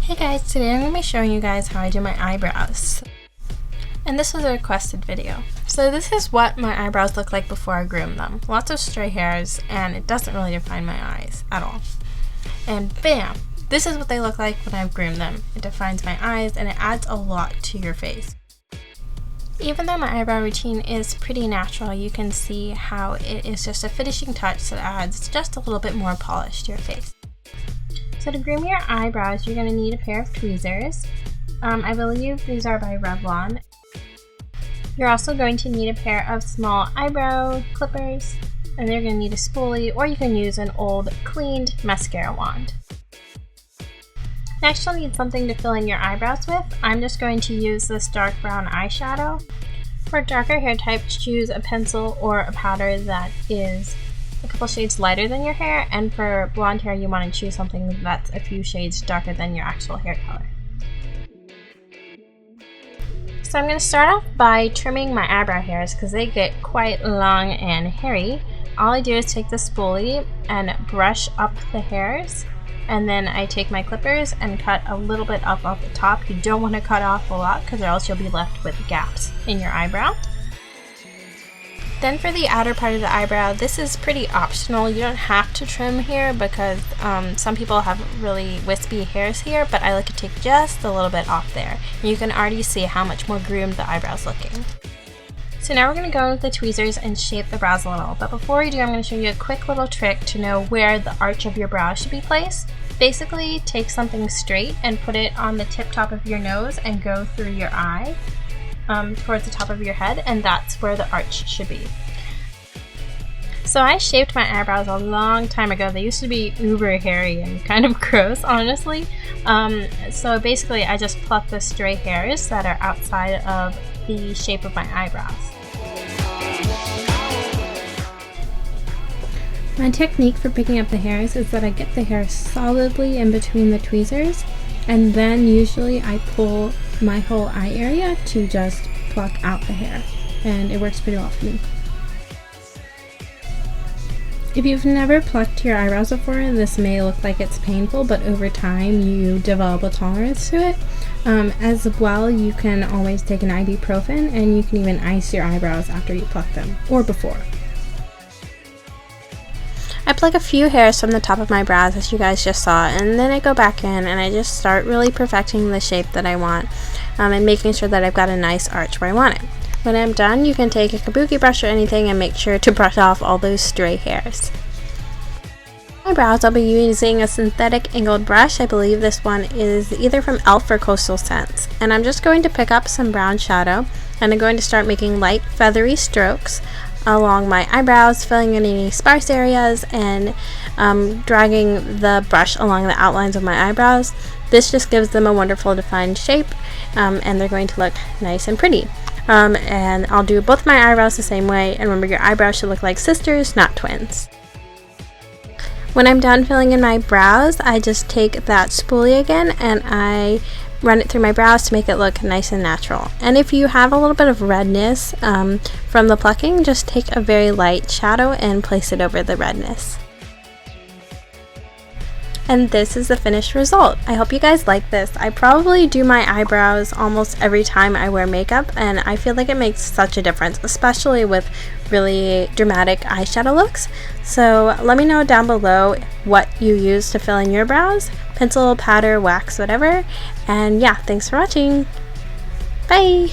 Hey guys, today I'm going to be showing you guys how I do my eyebrows. And this was a requested video. So this is what my eyebrows look like before I groom them. Lots of stray hairs, and it doesn't really define my eyes at all. And bam! This is what they look like when I've groomed them. It defines my eyes and it adds a lot to your face. Even though my eyebrow routine is pretty natural, you can see how it is just a finishing touch that adds just a little bit more polish to your face. So to groom your eyebrows, you're going to need a pair of tweezers. I believe these are by Revlon. You're also going to need a pair of small eyebrow clippers, and they're going to need a spoolie, or you can use an old cleaned mascara wand. Next, you'll need something to fill in your eyebrows with. I'm just going to use this dark brown eyeshadow. For darker hair types, choose a pencil or a powder that is a couple shades lighter than your hair, and for blonde hair you want to choose something that's a few shades darker than your actual hair color. So I'm going to start off by trimming my eyebrow hairs because they get quite long and hairy. All I do is take the spoolie and brush up the hairs, and then I take my clippers and cut a little bit up off the top. You don't want to cut off a lot because or else you'll be left with gaps in your eyebrow. Then for the outer part of the eyebrow, this is pretty optional. You don't have to trim here because some people have really wispy hairs here, but I like to take just a little bit off there. And you can already see how much more groomed the eyebrow's looking. So now we're going to go with the tweezers and shape the brows a little. But before we do, I'm going to show you a quick little trick to know where the arch of your brow should be placed. Basically, take something straight and put it on the tip top of your nose and go through your eye. Towards the top of your head, and that's where the arch should be. So I shaped my eyebrows a long time ago. They used to be uber hairy and kind of gross, honestly. So basically I just pluck the stray hairs that are outside of the shape of my eyebrows. My technique for picking up the hairs is that I get the hair solidly in between the tweezers, and then usually I pull my whole eye area to just pluck out the hair, and it works pretty well for me. If you've never plucked your eyebrows before, this may look like it's painful, but over time you develop a tolerance to it. As well, you can always take an ibuprofen, and you can even ice your eyebrows after you pluck them, or before. I pluck a few hairs from the top of my brows, as you guys just saw, and then I go back in and I just start really perfecting the shape that I want, and making sure that I've got a nice arch where I want it. When I'm done, you can take a kabuki brush or anything and make sure to brush off all those stray hairs. For my brows, I'll be using a synthetic angled brush. I believe this one is either from e.l.f. or Coastal Scents. And I'm just going to pick up some brown shadow, and I'm going to start making light feathery strokes along my eyebrows, filling in any sparse areas, and dragging the brush along the outlines of my eyebrows. This just gives them a wonderful defined shape, and they're going to look nice and pretty. And I'll do both my eyebrows the same way, and remember, your eyebrows should look like sisters, not twins. When I'm done filling in my brows, I just take that spoolie again and I run it through my brows to make it look nice and natural. And if you have a little bit of redness from the plucking, just take a very light shadow and place it over the redness. And this is the finished result. I hope you guys like this. I probably do my eyebrows almost every time I wear makeup, and I feel like it makes such a difference, especially with really dramatic eyeshadow looks. So let me know down below what you use to fill in your brows. Pencil, powder, wax, whatever. And yeah, thanks for watching. Bye!